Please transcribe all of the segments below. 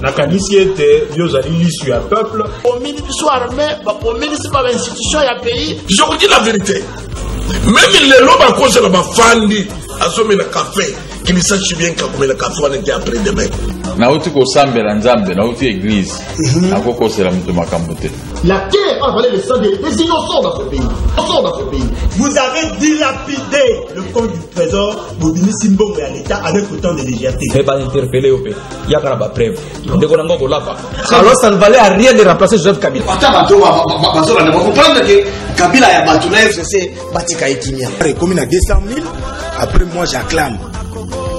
nakanisi ete yozali lisu ya peuple omini biso armé omini si ba institution ya pays. Je vous dis la vérité, même les lobes à cause de la fandi assommé le café qu'il sache bien que le café on était après demain. Nauti ko sambela nzambe nauti église akoko sela mutu makambo te. La guerre a valé le sang des innocents dans ce pays. Vous avez dilapidé le compte du trésor Bobini Simbongo et à l'État avec autant de légèreté. Mais pas interpellé au pays. Il y a pas preuve. Alors ça ne valait à rien de remplacer Joseph Kabila. Vous comprendre que Kabila a battu c'est Batika Etimia. Comme il a 200 000, après moi j'acclame.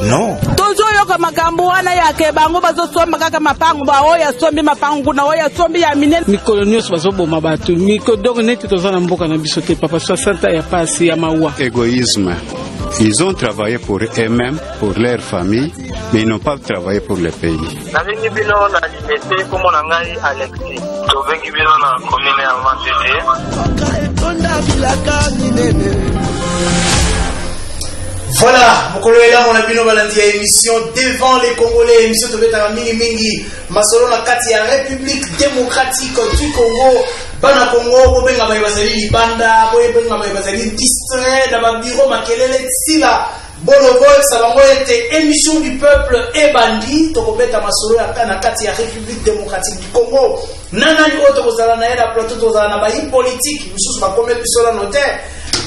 Non. Tozo yoka makambo wana yake bango bazosomba kaka mapango ba oya sombi mapango na oya sombi ya minene mikolo nyos bazoboma bato mikodoko neti tozana mboka na biso te papa 60 ya pasi ya mawa. Égoïsme. Ils ont travaillé pour eux-mêmes, pour leur famille, mais ils n'ont pas travaillé pour le pays. Navengi bino na liberté comme on ngai Alexis. Tovengi bino na commune ya Mantete. Voilà, mon collègue là, on a bien balandi à émission devant les Congolais, émission de Betara Mingi Mingi, Masolo na kati ya République démocratique du Congo, Bana Congo, Bobenga Maïbazali Libanda, Bobenga Maïbazali distrait, dans ma bureau, Makelele Tsila, Bolo Vol, Sabango était émission du peuple et bandi, Tokobeta Masolo na kati ya République démocratique du Congo, Nanani Oto Kozala na Eda Plateau Tozala na Bayi politique, Moussous Bakome Bisola Notaire.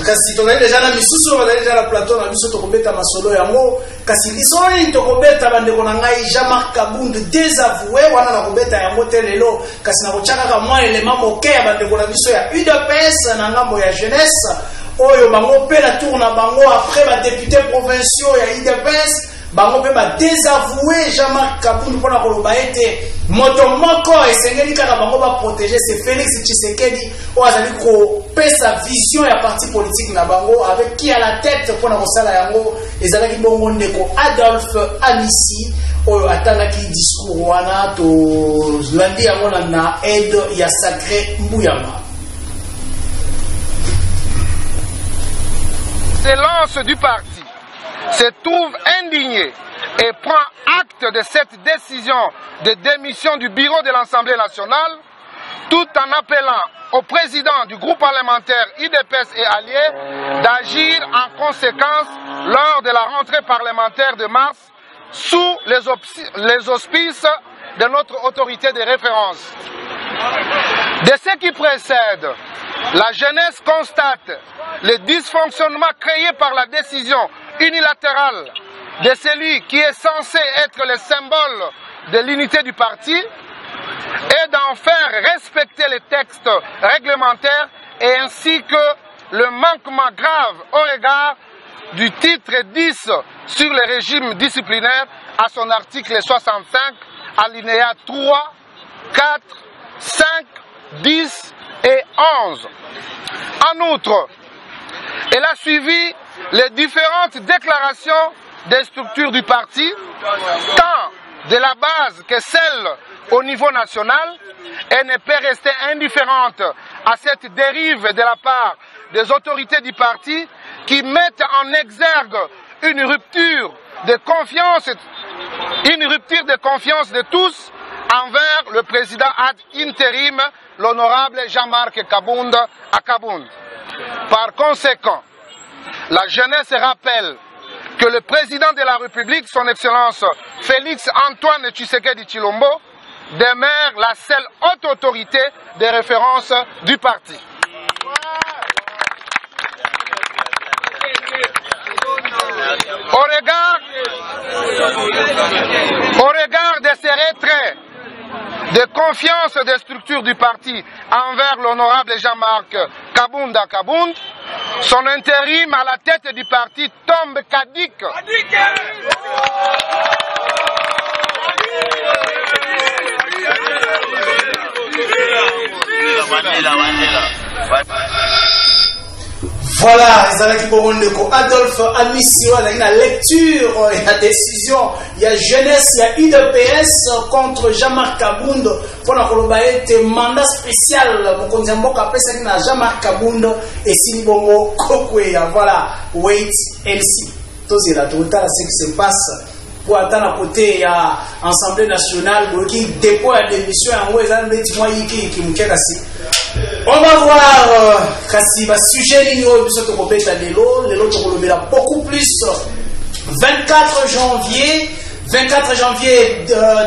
Kasi tozali déjà na misusu bazali déjà la plateau na biso tokobeta masolo yango kasi lisoni tokobeta bandeko na ngai Jean-Marc Kabund désavoué wana na kobeta yango te lelo kasi na kochaka ka mwa élément moke ya bandeko na biso ya UDPS na ngambo ya jeunesse oyo bango pe la tour na bango après ba député provinciaux ya UDPS bango pe ba désavoué Jean-Marc Kabund pona koloba ete moto moko esengeli kaka bango ba protéger c'est Félix Tshisekedi o azali ko pesa vision ya parti politique na bango avec qui à la tête pona kosala yango ezalaki bongo ndeko Adolphe Amissi oyo atangaki discours wana to landi yango na aide ya Sacré Mbuyama. L'excellence du parti se trouve indignée et prend acte de cette décision de démission du bureau de l'Assemblée nationale, tout en appelant au président du groupe parlementaire IDPS et alliés d'agir en conséquence lors de la rentrée parlementaire de mars sous les auspices de notre autorité de référence. De ce qui précède, la jeunesse constate le dysfonctionnement créé par la décision unilatérale de celui qui est censé être le symbole de l'unité du parti et d'en faire respecter les textes réglementaires et ainsi que le manquement grave au regard du titre 10 sur le régime disciplinaire à son article 65, alinéa 3, 4, 5, 10 et 11. En outre, elle a suivi les différentes déclarations des structures du parti, tant de la base que celle au niveau national, et ne peut rester indifférente à cette dérive de la part des autorités du parti qui mettent en exergue une rupture de confiance de tous envers le président ad intérim, l'honorable Jean-Marc Kabund à Kabund. Par conséquent, la jeunesse rappelle que le président de la République, son Excellence Félix Antoine Tshisekedi Tshilombo, demeure la seule haute autorité de référence du parti. Au regard de ces retraits de confiance des structures du parti envers l'honorable Jean-Marc Kabund à Kabund, son intérim à la tête du parti tombe caduc. Voilà, ezalaki bongo Adolphe Amissi azalaki na lecture ya décision ya jeunesse ya UDPS contre Jean-Marc Kabund mpona koloba ete mandat spécial mokonzi ya mboka apesaki na Jean-Marc Kabund esili bongo kokweya. Voilà, wait and see. Tozela totala ce qui se passe pour attendre à côté, il y a Assemblée nationale, qui dépôt à l'émission, on va voir kasi ba sujet ni yo biso to kobeta lelo beaucoup plus 24 janvier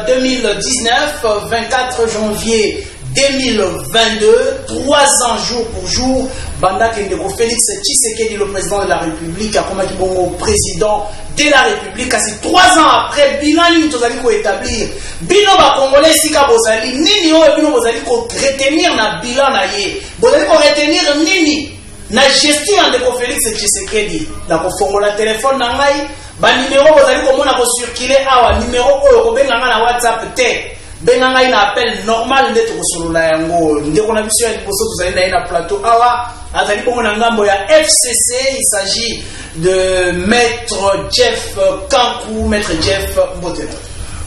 2019 24 janvier 2022 3 ans jour pour jour banda Kendeko Félix Tshisekedi le président de la République a comme bon président de la République kasi 3 ans après bilan ni tozali ko établir bilan ba congolais sika bozali nini o bino bozali ko retenir na bilan na ye bozali ko retenir nini na gestion de Félix Tshisekedi na ko fongola téléphone na ngai ba numéro bozali ko mona ko circuler awa numéro oyo ko benga na WhatsApp te benga ngai na appel normal nde to kosolola yango nde kona biso ya liboso tozali na plateau awa azali bongo na ngambo ya FCC. Il s'agit de Maître Jeff Kankou. Maître Jeff Mbotena.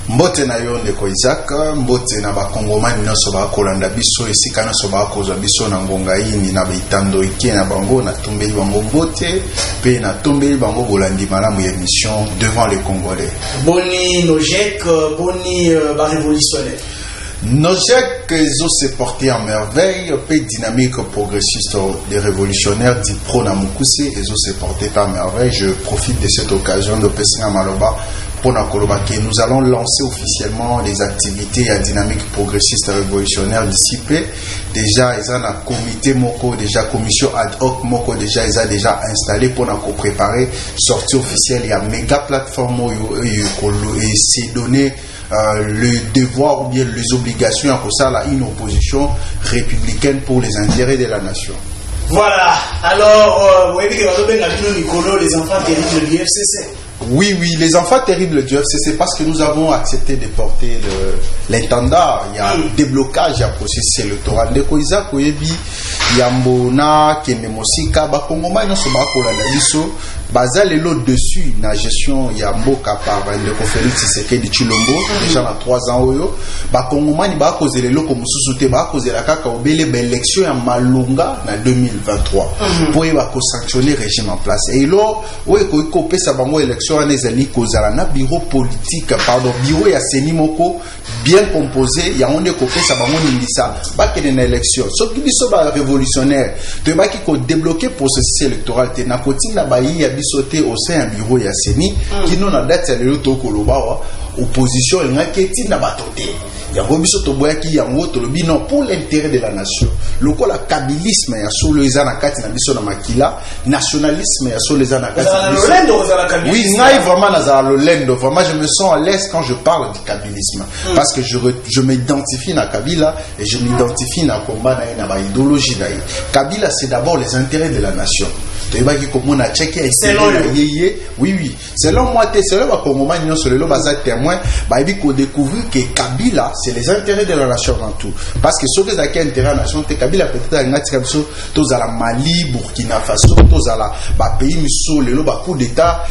Mbote na yo ndeko Isaac, mbote na bakongomani nyonso bakolanda biso esika nyonso bakozwa biso na ngonga ini na bitando ike na bango na tombeli bango mbote pe na tombeli bango bolandi malamu ya émission devant les Congolais. Boni Nojek, boni ba révolutionnaire. Nojek ils ont se porté en merveille, peu dynamique progressiste des révolutionnaires dit pro na Mukuse, ils ont se porté en merveille. Je profite de cette occasion de Pessinga Maloba pour que nous allons lancer officiellement les activités à dynamique progressiste révolutionnaire d'ici peu. Déjà, ils ont un comité moko, déjà commission ad hoc moko, déjà ils ont déjà installé pour nous préparer sortie officielle. Il y a méga plateforme et c'est donné le devoir ou bien les obligations à cause ça une opposition républicaine pour les intérêts de la nation. Voilà. Alors, vous voyez que les enfants terribles du FCC. Oui, les enfants terribles du FCC, parce que nous avons accepté de porter l'étendard. Il y a un déblocage, il y a un processus électoral. De Koïza, Koyebi, Yambona, Kenemosika, Bakongoma, non, c'est Bakola, Labiso, Bazal et l'autre dessus, la gestion, Yamboka par le Félix Tshisekedi de Chilombo, déjà dans 3 ans, Bakongoma, ni Bakoze, les locaux, Moussouté, Bakoze, la Kaka, Obele, l'élection à Malunga, en 2023, pour y sanctionner le régime en place. Et là, oui, Koïko, sa bango élection, na bureau politique pardon bureau ya seni moko bien composé ya onde ko pesa bango nilisa ba kene na élection soki biso ba révolutionnaire to ba ki ko débloquer processus électoral te na kotinda ba yi ya biso te au sein ya bureau ya seni kino na date ya lelo to koloba opposition ngaketi na batote ya biso to boya ki yango to lobi non pour l'intérêt de la nation lokola kabilisme ya solo ezana kati na biso na makila nationalisme ya solo ezana kati na biso. Oui, vraiment, vraiment, je me sens à l'aise quand je parle du kabylisme. Parce que je m'identifie à Kabila et je m'identifie à combat na idéologie. Kabila, c'est d'abord les intérêts de la nation. Oui. Selon moi, selon ma Congomani, selon le bazar témoin, il faut découvrir que Kabila, c'est les intérêts de la nation avant tout. Parce que ceux qui ont intérêt de la nation, Kabila peut-être à la Mali, Burkina Faso, à la pays Moussou, le coup d'État,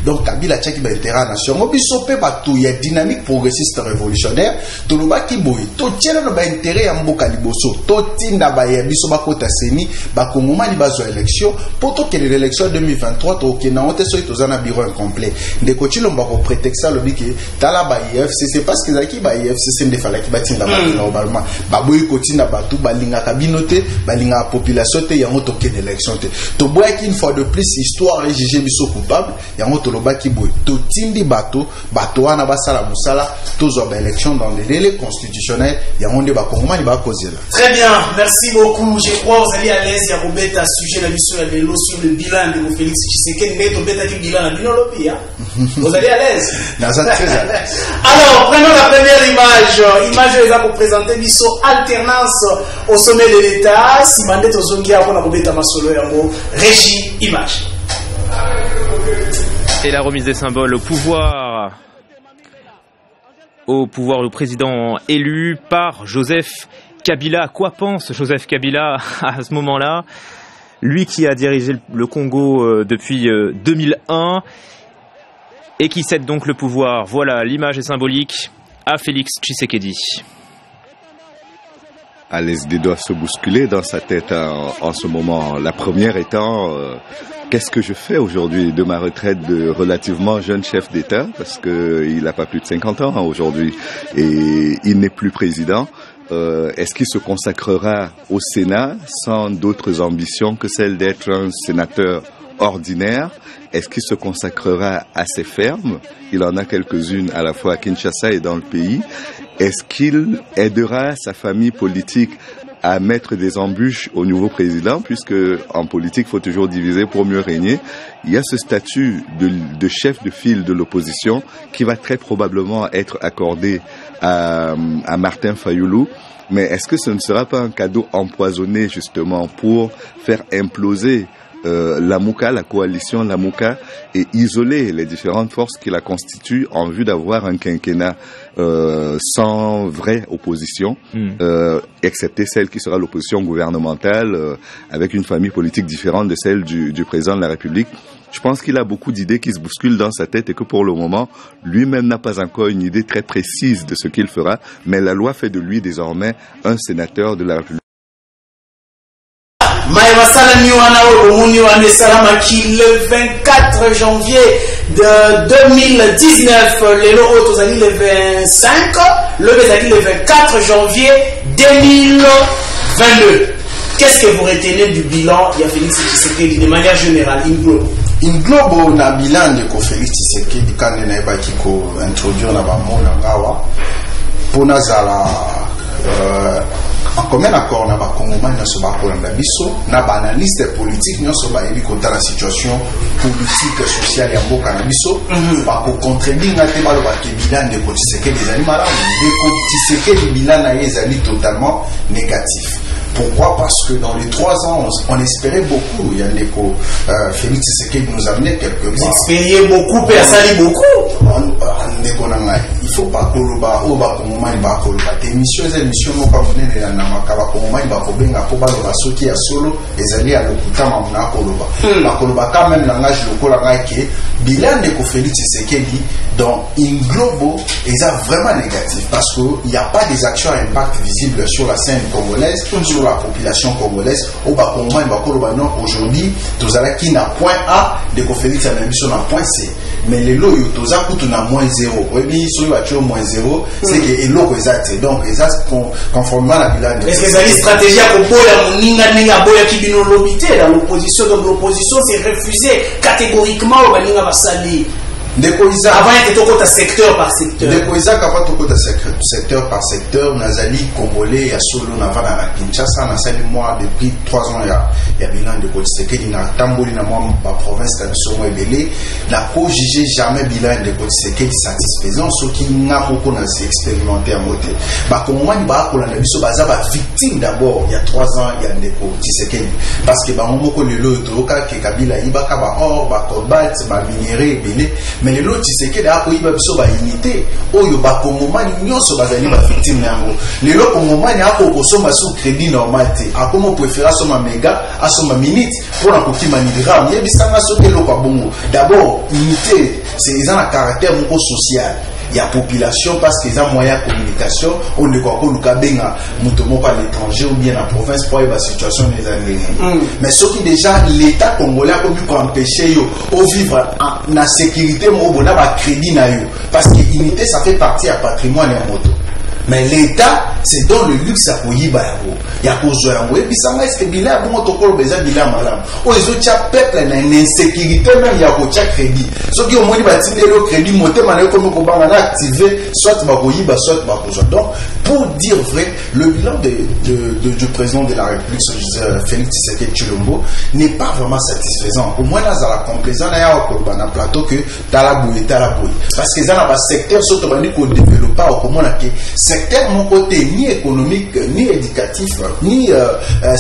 donc Kabila tchaki ba intérêt nation mo biso pe bato ya dynamique progressiste révolutionnaire to loba ki boy to tiela no ba intérêt ya mboka liboso to tinda ba ya biso ba kota seni ba kongomani bazo élection poto que l'élection 2023 to kena onte so to zana bureau incomplet de ko chilomba ko prétexte lo biki tala ba FCC parce que zaki ba FCC nde fala ki batinda ba normalement ba boy ko tinda ba tu balinga kabinote balinga population te ya moto kena élection te to boya ki une fois de plus histoire jugé biso coupable ya moto lobaki boy to tindi bato wana basala musala tozo ba élection dans les délais constitutionnels ya monde ba kongomani ba kozela. Très bien, merci beaucoup. Je crois vous allez à l'aise ya Robert à sujet la mission ya vélo sur le bilan de Félix Tshisekedi mais to beta ki bilan na binolopi hein. Vous allez à l'aise. Non, ça très à l'aise. Alors, prenons la première image les a pour présenter biso alternance au sommet de l'État si mandate ozongi a pour Robert Masolo yango régie image. Et la remise des symboles au pouvoir le président élu par Joseph Kabila. Quoi pense Joseph Kabila à ce moment-là? Lui qui a dirigé le Congo depuis 2001 et qui cède donc le pouvoir. Voilà, l'image est symbolique à Félix Tshisekedi. les idées doivent se bousculer dans sa tête en ce moment. La première étant, qu'est-ce que je fais aujourd'hui de ma retraite de relativement jeune chef d'État, parce qu'il n'a pas plus de 50 ans aujourd'hui et il n'est plus président. Est-ce qu'il se consacrera au Sénat sans d'autres ambitions que celle d'être un sénateur ordinaire? Est-ce qu'il se consacrera à ses fermes? Il en a quelques-unes à la fois à Kinshasa et dans le pays. Est-ce qu'il aidera sa famille politique à mettre des embûches au nouveau président, puisque en politique, il faut toujours diviser pour mieux régner. Il y a ce statut de chef de file de l'opposition qui va très probablement être accordé à Martin Fayoulou. Mais est-ce que ce ne sera pas un cadeau empoisonné justement pour faire imploser la Mouka, la coalition la Mouka, et isoler les différentes forces qui la constituent en vue d'avoir un quinquennat sans vraie opposition, excepté celle qui sera l'opposition gouvernementale, avec une famille politique différente de celle du président de la République. Je pense qu'il a beaucoup d'idées qui se bousculent dans sa tête et que pour le moment, lui-même n'a pas encore une idée très précise de ce qu'il fera, mais la loi fait de lui désormais un sénateur de la République. Le 24 janvier de 2019, les locaux le 25, le 24 janvier 2022. Qu'est-ce que vous retenez du bilan de Félix Tshisekedi de manière générale, in globo na bilan de Félix Tshisekedi quand on a introduire na bamona ngawa pona zala en commun accord na bakongomani nyonso bakolanda biso na baanalyste politique nyonso bayebi kota la situation politique sociale ya mboka na biso bakocontredinga te baloba ke bilan de Tshisekedi ezali malamu ndeko Tshisekedi bilan na ye ezali totalement négatif. Pourquoi? Parce que dans les 3 ans, on espérait beaucoup. Il y a l'écho Félix Tshisekedi nous amenait quelque part. Vous espériez beaucoup, personne beaucoup. Il faut pas que le bas au bas comme moi il va coloba. Tes missions et missions n'ont pas mené la namakaba comme moi il va cobenga pour bas le basso qui a solo les alliés à l'hôpital mamna coloba. La coloba quand même langage local langage qui bilan de Félix Tshisekedi dans in globo est vraiment négatif parce que il n'y a pas des actions à impact visible sur la scène congolaise, sur la population congolaise. Au bas comme moi il va coloba non aujourd'hui tous allez qui n'a point A de Félix a même sur un point C. Mais les lots tous à coup on a moins 0. Oui, bien sur le moins 0, c'est que les lots exact. Donc exact conformément à la bilan. Est-ce que c'est une stratégie à propos de Moninga Nenga Boya qui vient l'obité dans l'opposition? Donc l'opposition s'est refusée catégoriquement au Baninga Vassali. Avant il était secteur par secteur. Secteur par secteur, Nazali Congolais, à Solo, Navana, à Kinshasa, Nazali moi depuis 3 ans, il y a bilan de Tshisekedi, na Tamboli, na moi, ma province, la Somo et Belé, n'a pas jugé jamais bilan de Tshisekedi satisfaisant, ce qui n'a pas expérimenté à moté. Bah, comme moi, il va pour la Nabiso Baza, victime d'abord, il y a 3 ans, il y a des Tshisekedi. Parce que, bah, on m'a connu le Toka, que Kabila, Ibaka, bah, or, bah, Cobalt, bah, minéré, Belé. Mais les lots Tshisekedi a koyiba biso ba unité oyo ba kongomani nyonso bazali ba victime yango lelo kongomani ako kosoma sous crédit normal te akomo préféra soma méga asoma minute pour la kokima ni gram yebisanga soke loko bongo d'abord unité c'est ils ont un caractère moko social. Il y a population parce qu'ils ont moyen de communication. On ne croit pas que nous pas à l'étranger ou bien en province pour la situation des années. Mais ce qui déjà l'État congolais a pu empêcher de vivre en la sécurité, mais a crédit parce que l'unité ça fait partie du patrimoine et moto. Mais l'État, c'est dans le luxe à Koyiba. Il y a besoin de et puis ça est-ce que bilan bon protocole besoin bilan malam. Oh les autres peuple na insécurité même il y a ko crédit. Ceux qui ont moins bâti le crédit monter mané comme ko ba na activer soit ba Koyiba soit ba besoin. Donc pour dire vrai, le bilan du président de la République Félix Tshisekedi Tshilombo n'est pas vraiment satisfaisant. Au moins là ça la complaisant na ya ko ba na plateau que talaboué parce que ça na ba secteur surtout ba ni ko développer au comment là secteur mon côté ni économique ni éducatif ni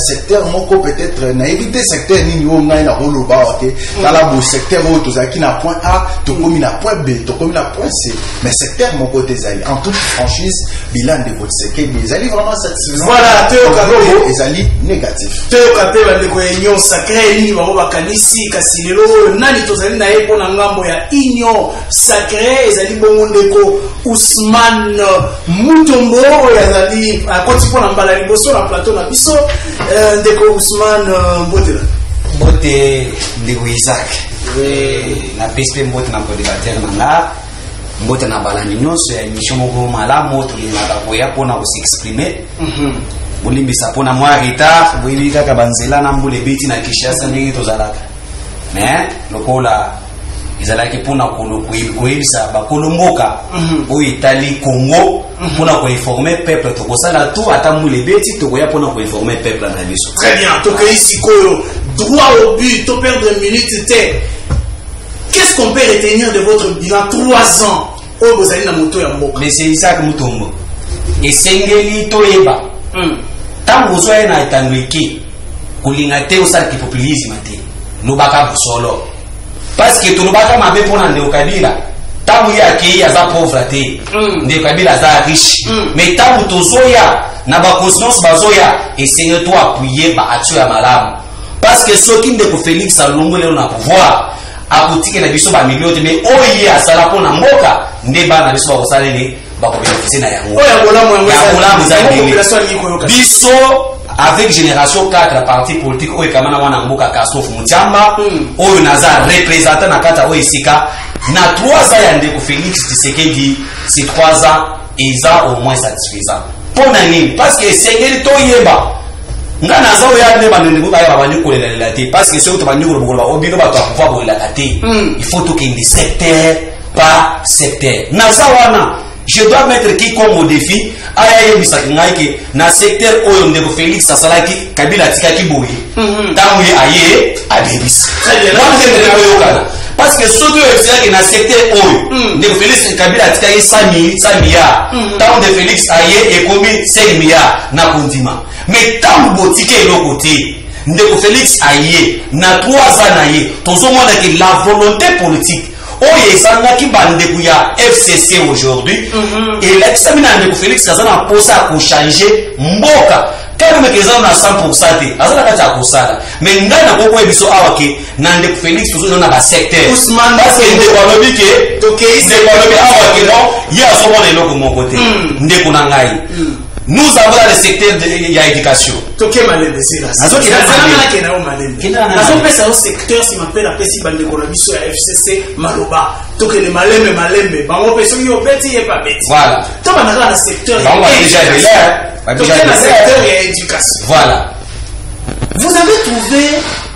secteur mon côté peut-être na éviter secteur ni niveau ngai na rolo ba ok dans la beau secteur où tous qui na point A to comme na point B to comme na point C mais secteur mon côté zali en toute franchise bilan de votre secteur des ali vraiment satisfaisant voilà teo kago ezali négatif teo kape ba ndeko union sacrée ni ba ba kanisi kasilelo nani to zali na yepo na ngambo ya union sacrée ezali bongo ndeko Ousmane Ousmane Mutombo yazali akoti pona mbala liboso na plateau na biso ndeko Ousmane Mbotela Mbote ndeko Isaac na PSP Mbote na modérateur nanga Mbote na balani nyonso ya émission moko malamu tulingaka koya pona ko s'exprimer bolimbisa pona mwa retard boyebi kaka banzela na mbule beti na Kinshasa ndenge tozalaka mais lokola izalaki pona koyebisa bakolomboka oyo etali Congo pona koinformer peuple tokosala tout ata mbule beti tokoya pona koinformer peuple na biso. Très bien, tokei sikoyo droit au but to perdre une minute te. Qu'est-ce qu'on peut retenir de votre bilan 3 ans oyo bozali na moto ya mboka? Mais c'est Isaac Mutombo esengeli toyeba tango ozoya na etango eke kolinga te osalaki populisme te lobaka bosolo parce que tolobaka mabe mpona ndeko Kabila tango ye akei aza pauvre te ndeko Kabila aza riche mais tango tozoya na baconscience bazoya esengeli to appuye baaction ya malamu parce que soki ndeko Félix alongo lelo na pouvoir akotikela biso bamilio te mais oyo ye asala mpona mboka nde bana biso bakosaleli bakobénéficie na yango biso avec génération 4 la parti politique oyo ekamana mwana mboka Kassof Mutiamba oyo naza représentant na kata oyo esika na 3 ans ya ndeko Félix Tshisekedi ces 3 ans eza au moins satisfaisant mpona nini parce que esengeli toyeba nga naza oya nde bandeko bayeba bandi kolelela te parce que soki tobandi kolobokola obino bato ya pouvoir kolelaka te il faut tokende secteur par secteur naza wana je dois mettre quiconque au défi aya yebisaki ngai ke na secteur oyo ndeko Félix asalaki Kabila atikaki boye ntango ye aye abebisi parce que soki oyo ebisilaki na secteur oyo ndeko Félix Kabila atikaki 100 milliards ntango de Félix aye ekomi 5 milliards na kondima mais ntango botike eloko te ndeko Félix aye na 3 ans na ye tozomona ke la volonté politique oyo ezangaki bandeko ya FCC aujourd'hui et l'examina ndeko Félix azana posa ko changer mboka kama kezana na 100% te azana kati akosala mais ngana koko ebiso awake na ndeko Félix tozo na ba secteur Ousmane parce que ndeko alobi ke tokei ndeko alobi awake no ya somona eloko moko te ndeko na ngai nous avons dans le secteur de l'éducation. Toké Malembe, c'est là. Nazo pesa au secteur si m'appelle la pesi bande kolabiso ya FCC Maloba. Toké le Malembe. Bango peso yo beti et pas beti. Voilà. To ba na secteur. Bango déjà là. Toké na secteur de l'éducation. Voilà. Vous avez trouvé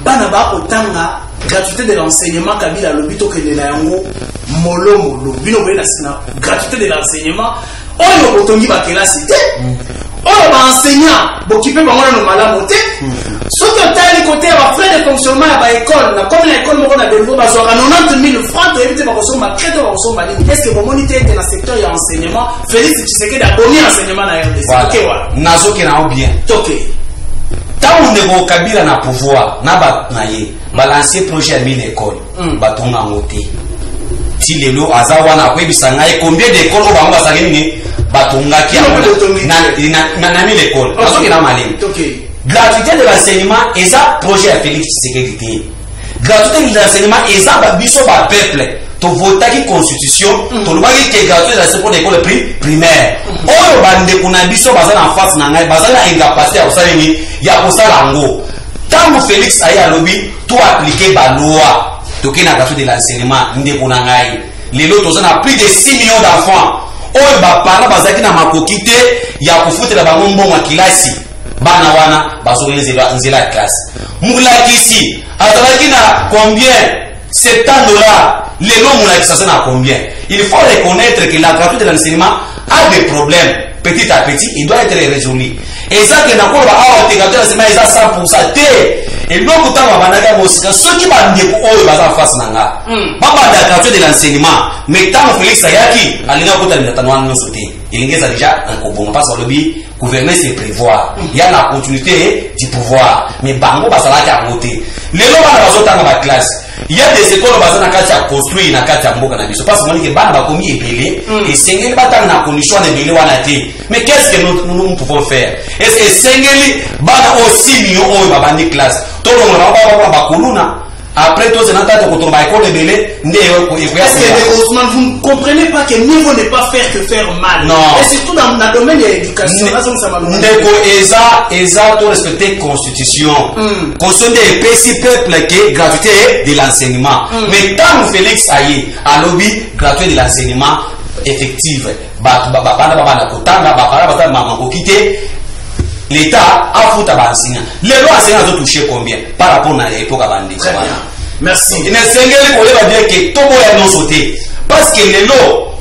banaba otanga gratuité de l'enseignement Kabila lobito ke na yango molo. Bino bena sina gratuité de l'enseignement. Oyo botongi ba kelasi te oyo ba enseignant bokipe bango na malamu te soki otali côté ya ba frais de fonctionnement ya ba école na comme la école moko na Belvo bazwaka 90 000 francs to éviter bakosomba crédit bakosomba nini est-ce que bomoni te na secteur ya enseignement Félix Tshisekedi a donné enseignement na RDC ok wa nazoki na bien toke tango ndeko Kabila na pouvoir na ba na ye balancer projet ya 1000 écoles batonga ngote ti lelo aza wana akwebisa ngai combien d'écoles oyo bango bazalaki nini batongaki na 1000 écoles bazoki na malemi gratuité de l'enseignement eza projet ya Félix Tshisekedi te gratuité de l'enseignement eza biso bapeuple tovotaki constitution tolobaki ke gratuité de l'enseignement d'école primaire oyo bandeko na biso baza na face na ngai bazali na incapacité ya kosala nini ya kosala yango ntango Félix aye alobi to appliquer baloi toké na gratuité de l'enseignement ndeko na ngai lelo toza na plus de 6 millions d'enfants oyo bapana bazalaki na makoki te ya kofutela bango mbongo ya kilasi bana wana bazongela nzela ya classe mulakisi azalaki na combien $70 lelo mulakisi aza na combien il faut reconnaître que la gratuité de l'enseignement a des problèmes petit à petit il doit être résolu eza ke nakoloba awa te gratuité de l'enseignement eza 100% te eloko ntango babandaki mosika soki bandeko oyo baza face na nga babanda gratuité de l'enseignement mais ntango Félix ayaki alingi akota minatano wana nyonso te elingi eza déjà nakobonga mpasi balobi gouverner c'est prévoir ya na continuité du pouvoir mais bango bazalaki yango te lelo bana bazotanga baklasse il y a des écoles baza na kati ya construire na kati ya mboka na biso parce que monike bana bakomi ebele esengeli batanga na condition na ebele wana te mais qu'est-ce que nous pouvons faire est-ce que esengeli bana o 6 millions oyo babandi classe tolongola bakoluna après tout, c'est dans ta école de Bélé. Est-ce que Ousmane, vous ne comprenez pas que niveau n'est pas faire que faire mal? Non. Et surtout dans le domaine de l'éducation. Ndeko Eza, tout respecter Constitution. Constitution des PC peuple qui est gratuité de l'enseignement. Mais tant que Félix Aye a lobby gratuit de l'enseignement effectif, l'État a foutu à enseignant. Les lois enseignants ont touché combien par rapport à l'époque à Bandi? Merci. Il ne s'engage pas dire que tout le monde est non sauté. Parce que les lois,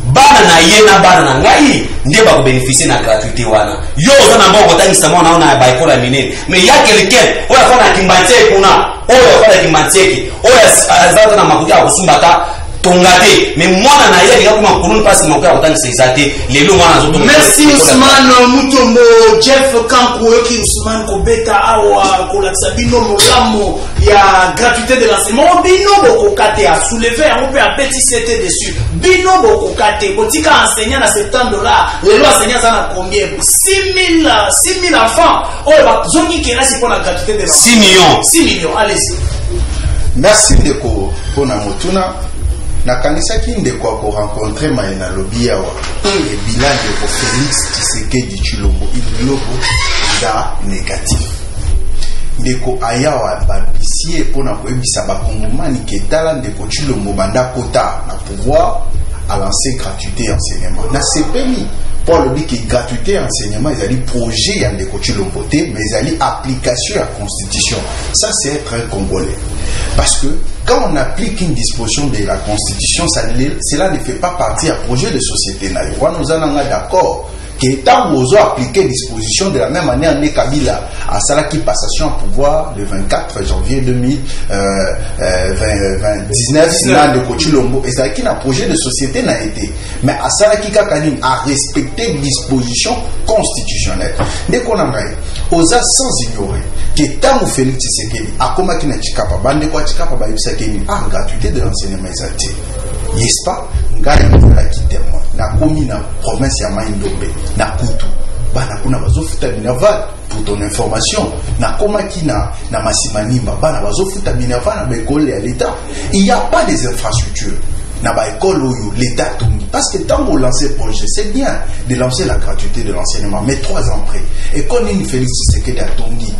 bana yena bana ngai ndiye ba bénéficier na gratuité wana. Yo zana mbongo tangisama naona ba ikola minene. Mais il y a quelqu'un, on a fait na kimbatie kuna, on a fait na kimbatie, on a zata na makuta kusumbata. Tongate, mais moi na yeli comme un couron parce que mon père autant c'est zaté les lois na. Merci Ousmane Mutombo, Jeff Kankou qui Ousmane Kobeta awa ko la sabino molamo ya gratuité de l'enseignement bino boko kate a soulever on peut a petit c'était dessus bino boko kate botika enseignant à $70 les lois enseignants ça na combien 6000 enfants oh ba zongi qui reste pour la gratuité de l'enseignement 6 millions allez-y. Merci Ndeko pona motuna nakanisaki ndeko ako rencontrer maina lobi awa et bilan de Félix Tshisekedi Tshilombo ilobo da négatif ndeko ayawa babisie pona koyebisa bakongomani ke tala ndeko Tshilombo banda kota na pouvoir à lancer gratuité enseignement na sepemi pour le dit que gratuité enseignement ils allaient projet ya ndeko Tshilombo te mais ils allaient application à constitution. Ça c'est être un Congolais parce que quand on applique une disposition de la Constitution, cela ne fait pas partie d'un projet de société. Nous allons d'accord que tant que vous appliquez disposition de la même manière, on est Kabila à Salaki passation à pouvoir le 24 janvier 2019, de Kochilombo, et ça qui n'a projet de société n'a été. Mais à Salaki Kakanim a respecté disposition constitutionnelle. Dès qu'on a osa sans ignorer que tant que Félix Tshisekedi a comme qui n'a chikapa bande quoi chikapa ba yusakeni en gratuité de l'enseignement exalté. N'est-ce pas? Ngai na kitemwa na komi na province ya Maindombe na Kutu bana kuna bazofuta binaval pour ton information na komaki na Masimanimba bana bazofuta binaval na école ya l'état. Il n'y a pas des infrastructures na ba école où l'état tourne parce que tant qu'on lance le projet c'est bien de lancer la gratuité de l'enseignement mais 3 ans après et qu'on ait une Félix Tshisekedi à Tongi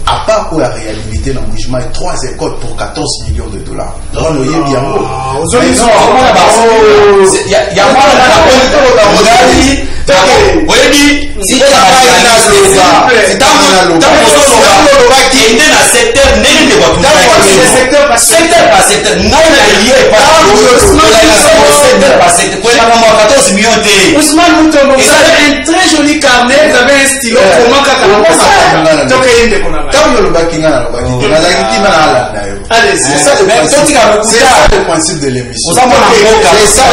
à part pour la réalité dans le mouvement 3 écoles pour 14 millions de dollars. On le dit bien. Ousmane Mutombo, vous avez un très joli carnet, vous avez un stylo pour moi. Allez, c'est ça le principe de l'émission. C'est ça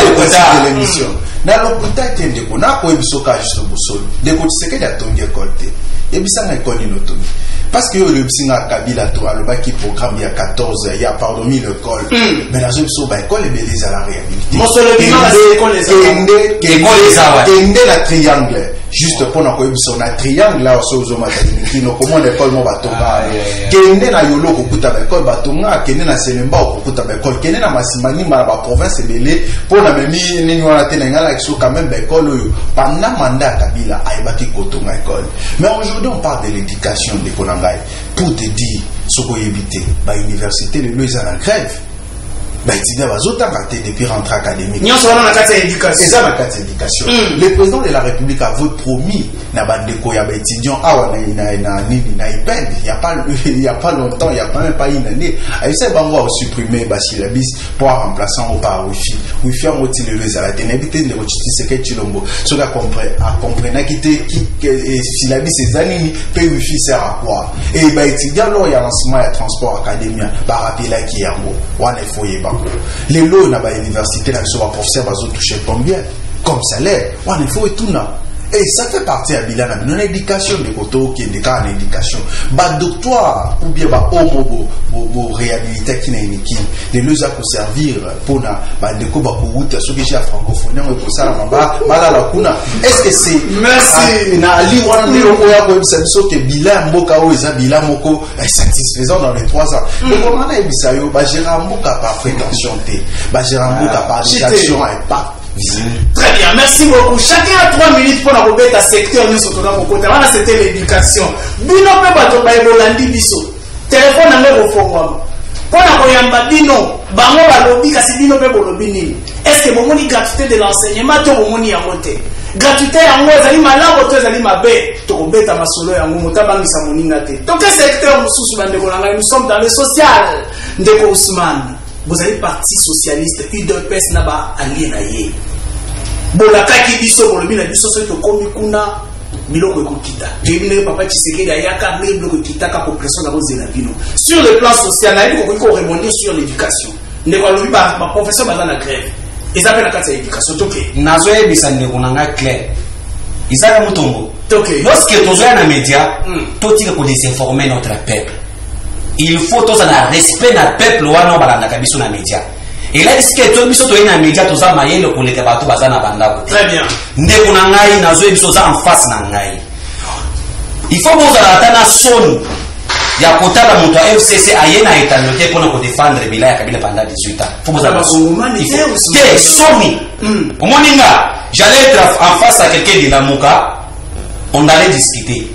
le principe de l'émission. Na lokuta tende ko na ko ebisoka juste bosolo de ko Tshisekedi atongi école te ebisa na école inotongi parce que le bisinga Kabila to alobaki programme ya 14 ya pardon 1000 écoles mais la zone so ba école e beleza la réhabilité kende la triangle juste pour na ko ebiso na triangle là so zo mataki no comment l'école mo batonga kende na yolo ko kuta ba école batonga kende na Selemba ko kuta ba école kende na Masimanimba ba province belé pour na memi ni wana te ngala quand même l'école pendant mandat Kabila a ébattu kotonga école mais aujourd'hui on parle de l'éducation de Konangai pour te dire ce qu'on éviter bah université le lois en grève bah étudiants bazota raté depuis rentrée académique nous sommes dans la carte éducation c'est ça la carte éducation le président de la République a promis na bandeko ya étudiants awa na IPED il y a pas longtemps il y a pas même pas une année a essayé bango à supprimer basilabis pour remplacer par wifi en moti le lois à la ténébité de Tshisekedi Tshilombo cela comprendre qui syllabis ces années pe wifi sert à quoi et bah étudiants là il y a lancement ya transport académien ba rappeler là qui yango wana il faut les lots na ba université là so ba professeur bazo toucher combien comme salaire wana il faut et tout na Et ça fait partie à bilan non éducation de koto qui est en éducation. Ba doctoire ou bien ba homo bo réhabiliter qui n'a iniki. Les deux à servir pour na ba de ko ba route ce que j'ai à francophonie et pour ça ba la kuna. Est-ce que c'est merci na ali wana de longo ya ko ça que bilan mboka o eza bilan moko satisfaisant dans les 3 ans. Donc comment na ebisa yo ba gérer mboka par fréquentation té. Ba gérer mboka par éducation et pas. Très bien, merci beaucoup. Chacun a 3 minutes pour la remettre à secteur nous sur ton côté. Voilà, c'était l'éducation. Bino pe bato ba ebolandi biso. Téléphone na ngoko fongwa. Pour la koyamba bino, bango ba lobi kasi bino pe bolobi nini. Est-ce que bomoni gratuité de l'enseignement to bomoni ya moté? Gratuité yango ezali malabo to ezali mabe. To kobeta masolo yango motabangisa moninga te. Donc quel secteur mususu bande kolanga nous sommes dans le social. Ndeko Ousmane. Vous avez parti socialiste, UDPS n'a pas allié naïe. Bolakaki biso bolobi na biso so to komi kuna biloko ekokita. Jemine papa Tshisekedi ayaka biloko ekita ka population na bozela bino. Sur le plan social, na yiko ko rebondir sur l'éducation. Ne ko lobi ba professeur baza na grève. Ezapela na kati ya éducation toke. Nazo yebisa ndeko nanga clair. Izaka mutombo. Toke. Lorsque tozoya na média, totika ko désinformer notre peuple. Il faut tous un respect na peuple wana balanda kabiso na média. Et là est-ce que tout biso to ina média to za mayele ko leka bato bazana bandako. Très bien. Ndeko na ngai na zo biso za en face na ngai. Il faut boza la tana son ya kotala muto FCC ayena etanote pour ko défendre bila ya kabila pendant 18 ans. Faut boza la son. Te somi. Omoninga, j'allais être en face à quelqu'un de la Muka, on allait discuter.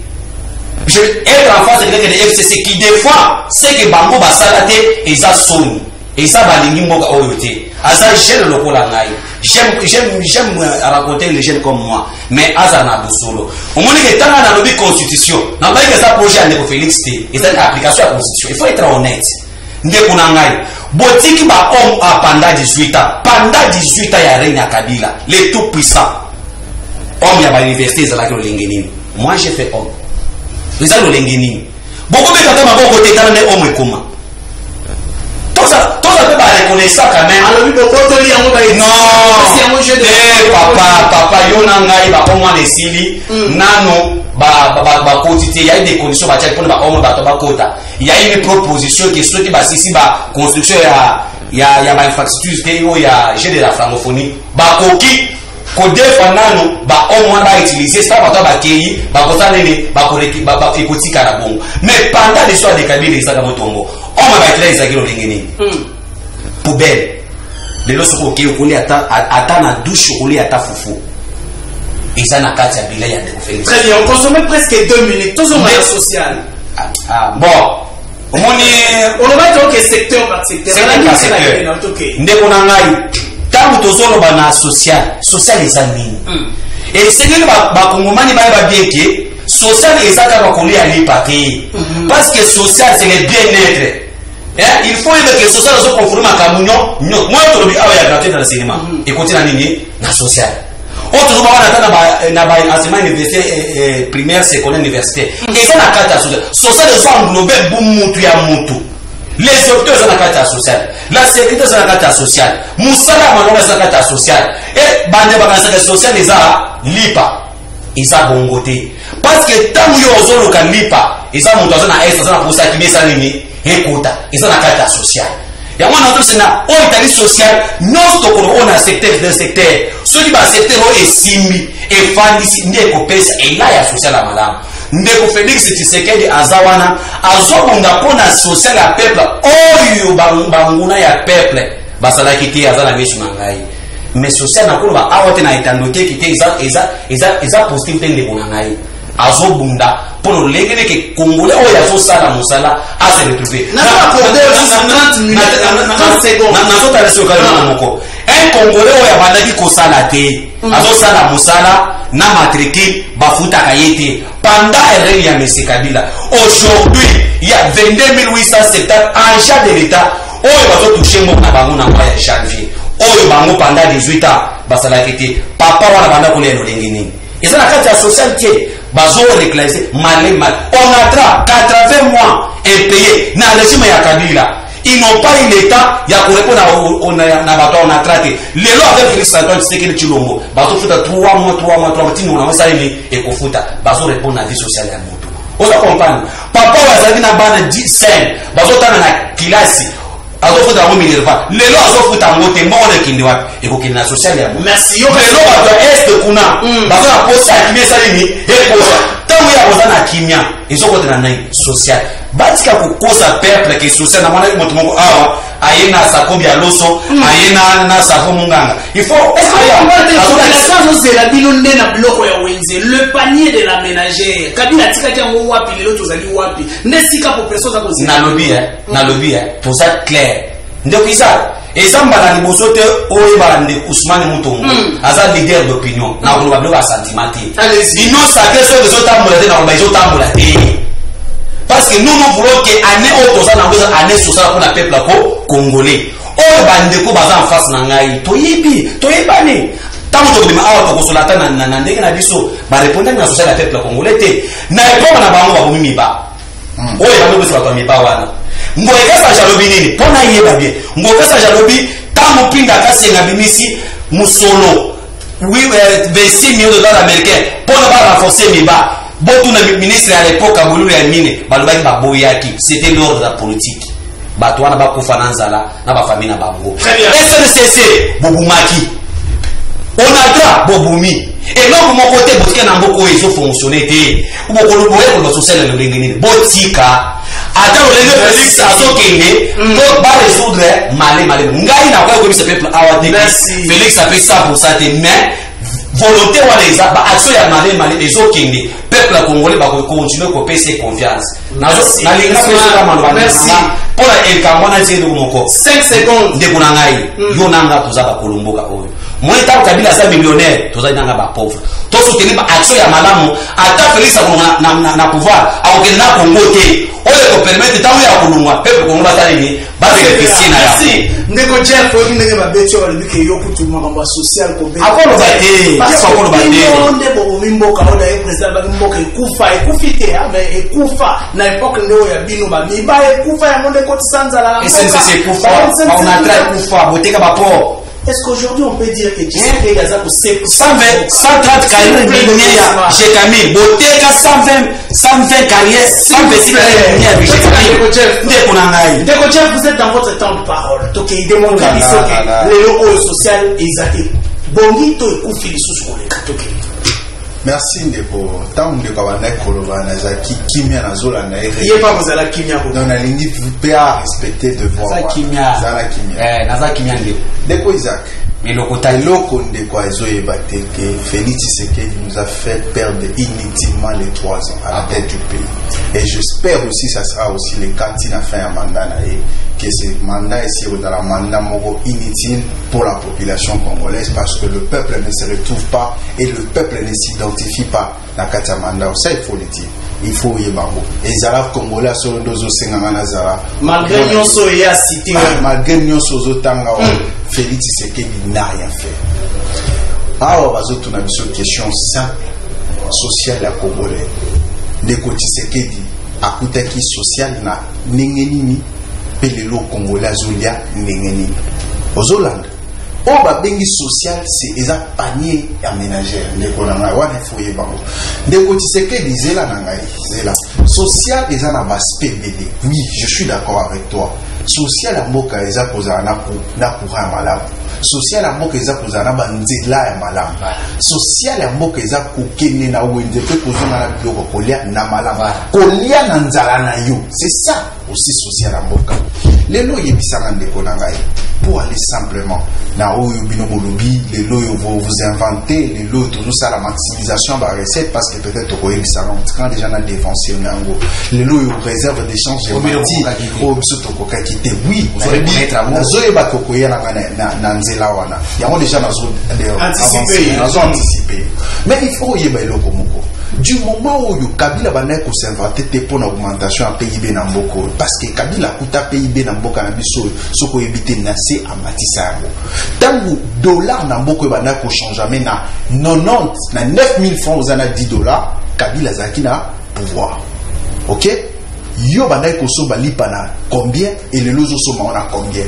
Je être en face de quelqu'un de FCC qui des fois c'est que bango basalate et ça sonne et ça balingi mboka oyote asa gère le kola ngai j'aime raconter les jeunes comme moi mais asa na busolo au moins que tant na lobby constitution na pas que ça projet à Ndeko Félix T et c'est application à la constitution il faut être honnête ndeko na ngai botiki ba homme à pendant 18 ans ya règne ya Kabila les tout puissants homme ya ba université za la ko lengeni moi j'ai fait homme les gens l'engini beaucoup de gens m'ont côté dans les hommes comment tout ça peut pas reconnaître ça quand même alors beaucoup de gens ont non papa yonanga iba au moins les sili nano ba quotité il y a des conditions ba pour ba homme ba to ba kota il y a une proposition qui soit qui ba sisi ba construction ya ba infrastructure ya j'ai de la francophonie ba koki kodefa nano ba homme ba utiliser ça ba kei ba kosalele ba koreki ba ekotika na bongo mais pendant l'histoire de Kabila isaka motongo homme ba utiliser ça kilo lingeni poubelle de l'autre côté on ata na douche on ata fufu et ça na kati ya bila ya Ndeko Félix. Très bien, on consomme presque 2 minutes tous au moyen social. Bon on va dire que secteur par secteur ndeko na ngai tangu tozolo bana social eza nini et c'est que ba kongomani ba bieke social ezaka ba kolia lipa te parce que social c'est le bien-être. Il faut que social soit conforme à Kamunyo moi to bi awa ya gratuit dans le cinéma et continue nini na social autre na ba enseignement université primaire secondaire université et ça na kata social soit englobé bumutu ya mutu. Les docteurs sont dans la carte sociale, la sécurité sont dans la carte sociale, Moussala Manoma sont dans la carte sociale, et Bande Bakansaka sociale, ils ont lipa, ils ont bon côté. Parce que tant que vous avez lipa, ils ont monté dans est, ils ont pour ça qui met ça nini, écoute, ils sont dans la carte sociale. Et moi, notre Sénat, on est allé social, non, on a un secteur, ceux qui va secteur est simbi, et fandi, n'est pas et là, il y a social à madame. Ndeko Félix Tshisekedi azawana azobunda pona social ya peuple oyo banguna ya peuple basala kiti azana meshi mangai mais social na koloba awote na etandote kiti eza positivité ndeko ngai azobunda pono lengene ke congolais oyo azosala musala a se retrouver na accorder 30 secondes na zota lesio kala moko un congolais oyo abandaki kosala te azosala musala na matricule bafuta kayete pendant le règne ya M. Kabila. Aujourd'hui, il y a 22 870 agents de l'État oyo bazo toucher mo na bango na mois de janvier. Oyo bango pendant 18 ans basala kete papa wana banda ko lelo lengeni. Et ça la carte sociale bazo réclamer mal. On a 80 mois impayé na régime ya Kabila. ils n'ont pas eu l'état il y a pour répondre na bato on a traité les lois avec Félix Antoine Tshisekedi Tshilombo bato futa 3 mois tino na masa ni ekofuta bazo répondre na vie sociale ya moto oza comprendre papa wazali na bana 10 bazo tana na kilasi azofuta ngo minerva lelo azofuta ngo te mbona kindi wapi ekokindi na social ya merci yo lelo bato est kuna bazo na posa kimia salini eposa tangu ya kozana kimia ezokota na nai social batika kukosa peuple ke social na mwana moto moko awa ayena sakobi ya loso ayena na sako munganga il faut la bilonde na bloko ya wenze le panier de la ménagère kabila tika kia ngo wapi lelo tozali wapi ndesika po presso za kozina na lobby pour ça clair ndeko isa ezamba na liboso te oyeba nde Ousmane Mutombo aza leader d'opinion na ko ba sentimenti ino sacré so de zotambola te na ko ba zotambola te parce que nous voulons que année autre ça na besoin année sociale pour le peuple congolais o bande ko baza en face na ngai toyebane tango to bima awa to kosolata na ndenge na biso ba répondre na sociale ya peuple congolais te na epoma na bango ba bomimi ba o ya bango biso ba mi ba wana ngoyekasa jalobi nini pona yeba bien ngoyekasa jalobi tango pinga kasi na bimisi musolo 26 millions de dollars américains pour ba renforcer miba botu na ministre à l'époque à Bolulu ya mine balobaki baboyaki c'était l'ordre de la politique bato wana bakufa na nzala na ba famille na bango SNCC bobumaki onatra bobumi et donc mon côté botika na mboko ezo fonctionner te ubokolo boye ko social le ndengeni botika ata olenge Félix azokende donc ba résoudre malé ngai na kwa ko bisa peuple awate Félix a fait ça pour ça te mais volonté wana eza ba action ya malé ezokende peuple congolais ba continuer ko pese confiance na linga pesa kama ndo merci pour el kamona tendo moko 5 secondes de kuna ngai yo nanga tozaba kolomboka oyo mweta kabila za millionnaire tozali nanga ba pauvre to soutenir ba action ya malamu ata Félix na pouvoir au na Congo te oyo ko permettre tawo ya kulungwa peuple congolais tali ba bénéficier na ya ndeko Jeff oyo ndenge ba betio wala bike yo kutuma mambo social ko be akolo bate onde bo mimboka oda e president ba mimboka ekufite mais ekufa na époque ndeo ya bino ba miba ekufa ya monde ko tsanzala la SNCC ekufa on a trait ekufa boteka ba port. Est-ce qu'aujourd'hui on peut dire que Tshisekedi Gaza pour 130 carrières minières chez Camille, Boteka 120 carrières, 126 carrières minières chez Camille. Ndeko Jeff, vous êtes dans votre temps de parole. Donc il demande que les locaux sociaux exactés. Bongi to ekufi lisusu koleka toke. Merci Ndeko. Tant Ndeko abana koloba na zaki kimia na zola na ere. Yé pas vous la kimia ko. Dans la ligne vous pas respecter devant. Za kimia. Za kimia. Na za kimia Ndeko. Ndeko Isaac. Mais le côté Loko Ndeko azoyeba te que Félix Tshisekedi nous a fait perdre inutilement les 3 ans à la tête du pays. Et j'espère aussi ça sera aussi le cas à fin à mandat que ce mandat ici dans la mandat moro inutile pour la population congolaise parce que le peuple ne se retrouve pas et le peuple ne s'identifie pas dans le mandat. Ça il faut le dire. Il faut y avoir. Et Zara Congolais sur le dos Zara. Malgré Nyonso et à cité. Malgré Nyonso Zotanga, Félix Tshisekedi n'a rien fait. Alors, on a une question simple, sociale à Congolais. Ndeko Tshisekedi, à côté qui social na nengenini, pelelo Congolais Zulia nengenini. Aux Hollande. Oh, bah, bengi social, c'est un panier aménagère. Ndeko nanga, wane foye bango. Ndeko Tshisekedi, zela nanga, zela. Social, ils ont un aspect BD. Oui, je suis d'accord avec toi. Social, la moka, ils ont posé un courant malade. Social, la moka, ils ont posé un banzela malade. Social, la moka, ils ont coqué na ouende, fait poser un bloc colia na malade. Colia na nzala na yo. C'est ça aussi social, la moka. Les lois, ils sont en déconangaï. Pour aller simplement na oyo bino molobi les lois vous inventez les lois tout ça la maximisation de la recette parce que peut-être au ça quand déjà on a défoncé les lois réserve d'échange au bisoto kokakité oui vous allez mettre à vous zoé ba kokoya na nzela wana ya on déjà anticiper mais il faut y ba loko moko du moment où le Kabila va s'inventer pour l'augmentation en PIB dans Mboko parce que Kabila coûte PIB dans Mboko na biso soko éviter nasé à Matissango tant que dollar dans Mboko va change jamais na 90 na 9000 francs aux ana $10 Kabila zaki na pouvoir. OK yo bandai kosomba lipa na combien et le lozo soma on a combien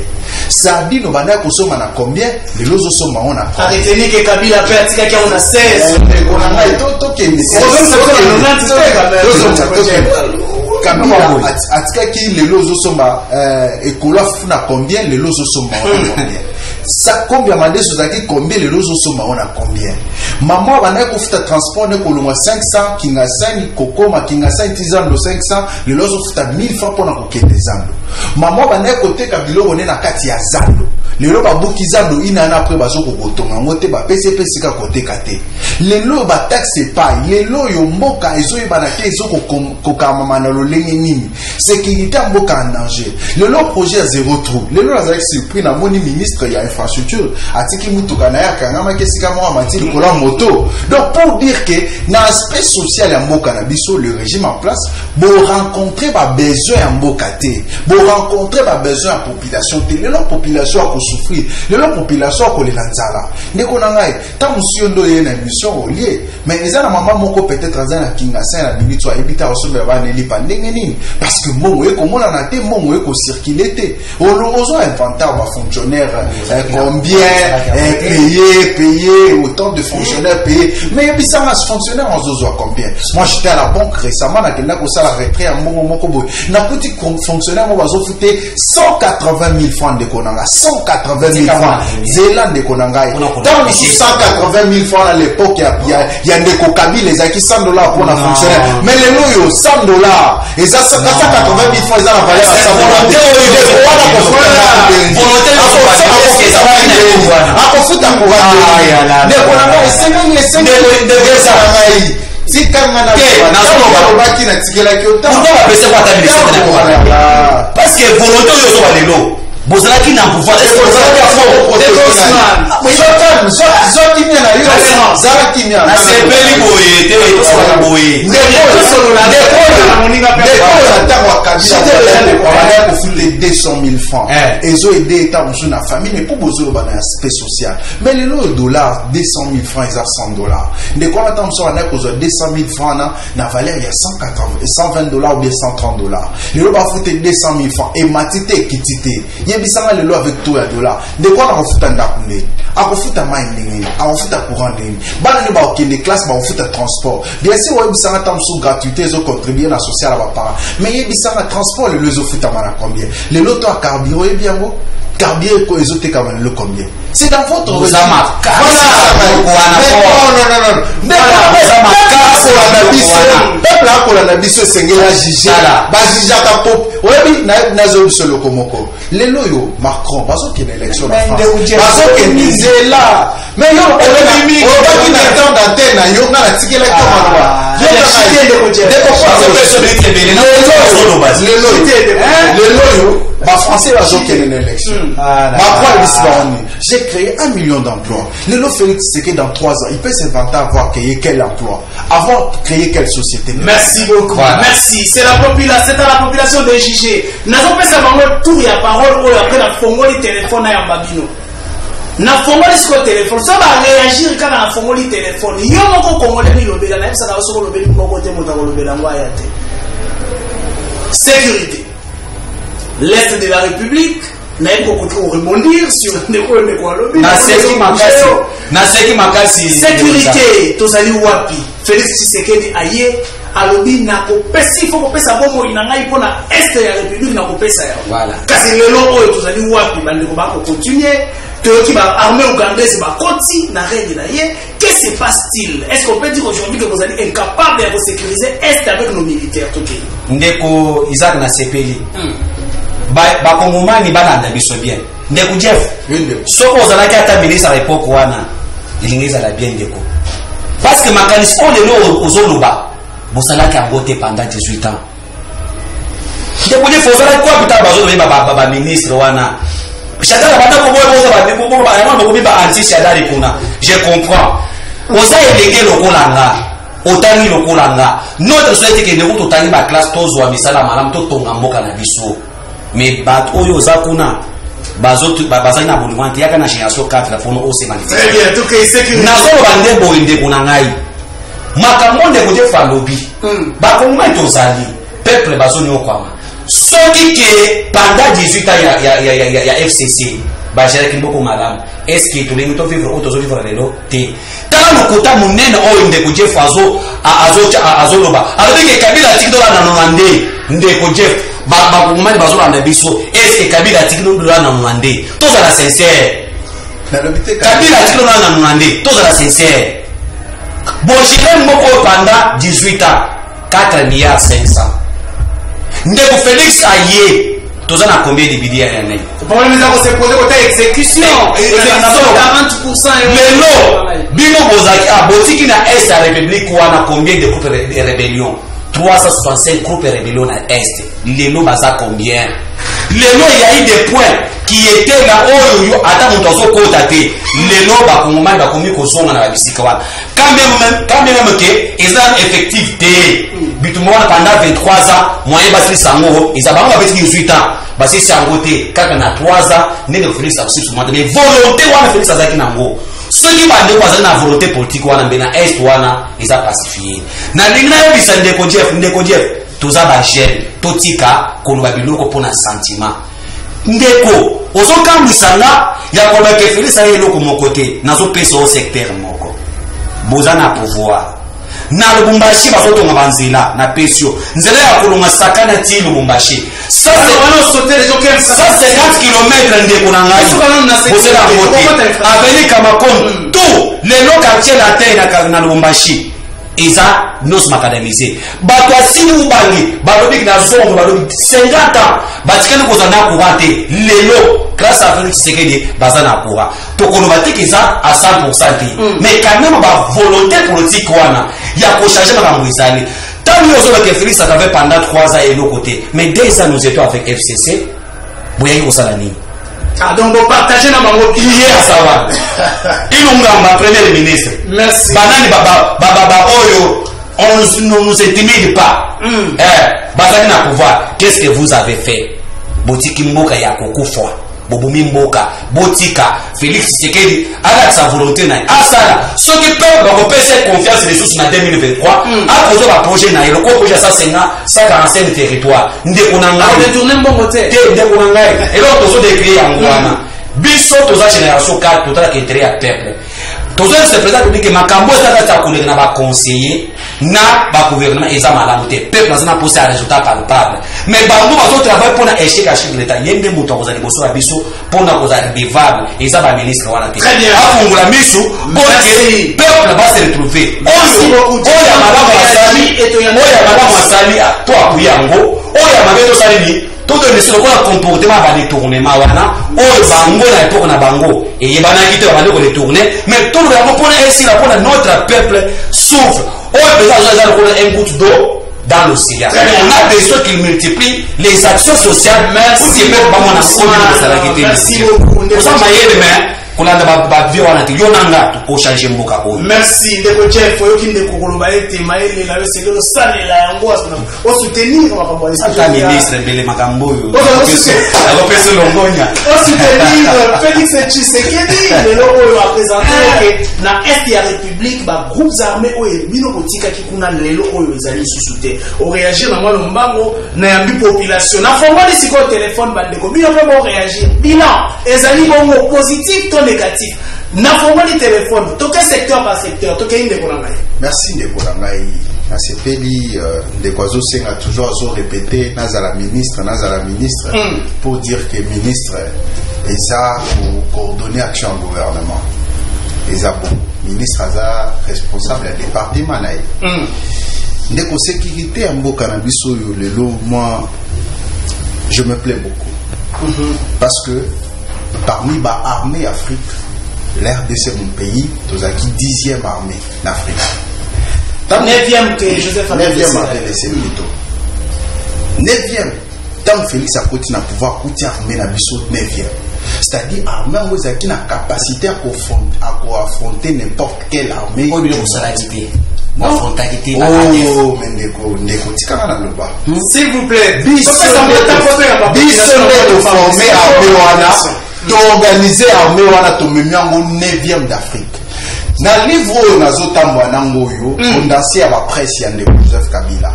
sardine bandai kosomba na combien le lozo soma on a combien arrêtez que Kabila peut atika qui on a 16 on a ngai to ke Kabila atika ki le lozo soma ekola funa combien le lozo soma on a combien ça combien mandé sozaki combien le lozo soma on a combien maman bandai kofuta transport ne kolongwa 500 kinga 5 kokoma kinga 5 tizando 500 le lozo futa 1000 francs pour na kokende zando maman bandai koteka biloko ne na kati ya zando lelo babuki zando inana après bazoko kotonga ngote ba PCP sika koteka te lelo ba taxe pas lelo yo mboka ezoyeba na ke ezoko kokama na lolenge nini sécurité mboka en danger lelo projet à zéro trou lelo azaki surpris na moni ministre ya infrastructure atiki mutuka na yaka ngama kesika mo amati kola moto donc pour dire que na aspect social ya mboka na biso le régime en place bo rencontrer ba besoin ya mboka te bo rencontrer ba besoin ya population te lelo population a souffrir lelo population ko lelanzala ndeko na ngai ta musio ndo ye na émission olié mais ezana mama moko peut-être azana kinga sa na minute wa ebita osomba ba ne lipa ndenge nini parce que mongo e komona na te mongo e ko circuler te olozo inventaire ba fonctionnaire combien payer autant de fonctionnaires payés mais ebisa ma fonctionnaire en zozo combien moi j'étais à la banque récemment na kenda ko sala retrait en mongo moko boy na petit fonctionnaire mo bazo futé 180 000 francs de konanga 180 000 francs Zéland de Konangai. Dans 180 000 francs à l'époque, il y a des Kabila, les acquis 100 $ pour la fonctionnaire. Mais les loyaux, 100 $. Et ça, 180 000 francs, ils ont la valeur à 100 $. Si kangana baki na tikela kyota pourquoi baisse pas ta ministre parce que volonté yo so balelo bozala ki na pouvoir est bozala ki de 200 000 francs et zo aider état musu na famille mais pour bozo ba na aspect social mais le dollar 200 000 francs ils a 100 $. De quoi attendre so na ko 200 000 francs na valeur il y a 120 $ ou bien 130 $. Le ba fouté 200 000 francs et matité kitité bisanga lelo avec tout ya dollar de quoi na refuta ndakunde akofuta mining akofuta courant ndeni bana ne ba okende classe ba ofuta transport bien sûr ouais bisanga tam sous gratuité zo contribuer na social à ba mais ye bisanga transport le zo futa mana combien le loto à carburant et bien go carburant ko ezote kama le combien c'est dans votre Zama peuple akola na biso sengela jije ba jijaka pop webi na zo biso lokomoko lelo yo Macron baso ki élection na France baso ki nizela mais yo olemi obaki na temps d'antenne yo na tikela ko malwa lelo yo ba français baso ki élection Macron j'ai créé 1 million d'emplois. Lelo Félix Tshisekedi dans 3 ans, il peut s'inventer avoir créé quel emploi, avoir créé quelle société. Merci beaucoup. Voilà. Merci. C'est à la population de JG. Nous avons fait ça tout ya parole ou après la fongoli téléphone à Mbabino. Na fongoli sur téléphone, ça va réagir quand na fongoli téléphone. Yo moko kongole mi lobela na ça va so lobeli moko te mota lobela ngwaya te. Sécurité. L'Est de la République na rebondir sur sécurité tozali wapi Félix Tshisekedi aye alobi na kopesi fo kopesa bomo inangai pona est ya république na kopesa ya voilà kasi lelo oyo tozali wapi bande ko ba ko continuer to ki ba armée ougandaise ba koti na règle na ye que se passe-t-il est-ce qu'on peut dire aujourd'hui que vous êtes incapable de sécuriser est avec nos militaires toki ndeko Isaac na sepeli bakongomani balanda biso bien ndeko Jeff soko ozalaki ata ministre à l'époque wana ilingi ezala bien ndeko parce que makanisi oyo lelo ozoloba bosalaki yango te pendant 18 ans ndeko Jeff ozalaki kwa bita bazoloba baministre wana chakala batako boye ba anti shadari kuna je comprends oza elenge lokolanga otani lokolanga notre société ke ndeko totali ba classe tozwa misala malamu totonga mboka na biso mais bat oyo zakuna bazali na bolingwante yaka na génération 4 la fono ose manifeste très bien tout que sécurité nazo bande boinde kuna ngai makambo ndeko te falobi ba kongoma tozali peuple bazoni okwama soki ke pendant 18 ans ya FCC bageraki mboko malamu eske tolingi tovivre oyo tozovivre lelo te tala lokuta monene oyo ndeko Jeff azoloba alobike Kabila atiki tolanda ndeko Jeff bakongomani bazolanda biso eske Kabila atiki tolanda nde tozala sincere Kabila atiki tolanda tozala sincere bogire moko oyo pendant 18 ans 4 milliards 500 ndeko Félix aye toza na combien de billets à l'année? Problème c'est que se poser côté exécution. 40%. Lelo, bino bozaki abotiki na Est la République ou na combien de groupes de rébellion? 365 groupes de rébellion à Est. Lelo baza combien? Lelo il y a eu des points qui étaient là oyo ata moto zo kota te. Lelo ba kongomani ba komi ko songa na bisika wana. Quand même que ils ont effectif té. Bitumwa pendant 23 ans, moyen basili sango, ils ont ba 18 ans. Basi sango té kaka na 3 ans, ndenge Félix a sur mais volonté wana Félix azaki nango. Ceux qui bande kwa na volonté politique wana mbena Est wana, ils ont pacifié. Na lingna yebisa ndeko Jeff, toza ba jeune, totika koloba biloko pona sentiment. Ndeko, ozokambisanga ya kolobaka Félix aye eloko moko te, nazopesa au secteur moko. Bozana pouvoir. Na Lubumbashi bazotonga banzela na pesio. Nzela ya kolonga sakana ti Lubumbashi. Ça c'est 50 km ndeko na ngai. Bozela ngote. Aveni Kamakondo. Tout les lots quartiers la terre na Lubumbashi. Ils ont nos macadamisés. Bato asini ubangi, balobi na zongo, balobi 50 ans. Batikani kozana courante. Lelo, grâce à Félix Tshisekedi, bazana courant. Tokolo batiki ça à 100%. Mais quand même, ba volonté politique wana, ya ko changer ma mbizali. Tant mieux que Félix avait pendant 3 ans et l'autre côté. Mais dès ça nous étions avec FCC, boyaki kosalani. Ah donc vous partagez dans ma opinion. Hier ça va. Ilunga premier ministre. Merci. Banani baba oyo on nous intimide pas. Bazali na pouvoir. Qu'est-ce que vous avez fait? Botiki mboka ya kokufa. Bobumi mboka, botika, Félix Tshisekedi avec sa volonté na asala. Ce qui peut repasser confiance les ressources en 2023. A posé un projet na le projet ça 145 territoires. Ndeko na ngai. Détourner mon côté. Ndeko na ngai. Et là on se décrit en Rwanda. Biso toza génération 4 total qui intérêt à peuple. Toza se présente que makambo ça ta collègue na ba conseiller na ba gouvernement eza malamu te. Peuple na posé un résultat palpable. Mais bango bazo travailler pour na échec à chef de l'état. Yende moto kozali boso ba biso pour na kozali bivable eza ba ministre wana te. Très bien. Afungola misu pour que peuple va se retrouver. Oya malamu asali oya malamu asali to akuyango oya mabeto sali tout de suite le comportement va détournement wana oyo bango na époque na bango et bana kité va le détourner mais tout le monde pour ainsi la pour notre peuple souffre oyo besoin de un goutte d'eau dans l'océan. On a besoin qu'il multiplie les actions sociales pour qu'il mette pas mon action. Merci beaucoup. Pour ça kulanda ba vie wana te yonanga to changer mboka ko. Merci ndeko Jeff oyo kinde kokoloba ete maele na wese lelo sale la yango asuna o soutenir makambo ya sata ministre mbele makambo yo pesa longonya o soutenir Félix Tshisekedi lelo oyo a présenter que na est ya république ba groupes armés oyo bino kotika kikuna lelo oyo ezali susute o réagir na mwana mbango na yambi population na fongoli siko téléphone ba ndeko bino mo réagir bilan ezali bongo positif to négatif. N'avons téléphone, tout secteur par secteur, tout est merci de Kolangai. À ce pays, des oiseaux a toujours répété, Nazala ministre, pour dire que ministre est ça pour coordonner l'action au gouvernement. Et ça bon, ministre est responsable du département. Ndeko sécurité en Bokanabiso, moi, je me plais beaucoup. Parce que parmi les armées Afrique, l'RDC mon pays, tu as qui 10e armée d'Afrique. 9e que Joseph a 9e RDC plutôt. 9e, tant Félix a continué à pouvoir coûter armée na biso 9e. C'est-à-dire armée qui a la capacité à affronter n'importe quelle armée. Oh, s'il vous plaît, d'organiser l'armée wana to memiango 9e d'Afrique. Na livre nazo tambwa nango yo condensé à la presse ya Joseph Kabila.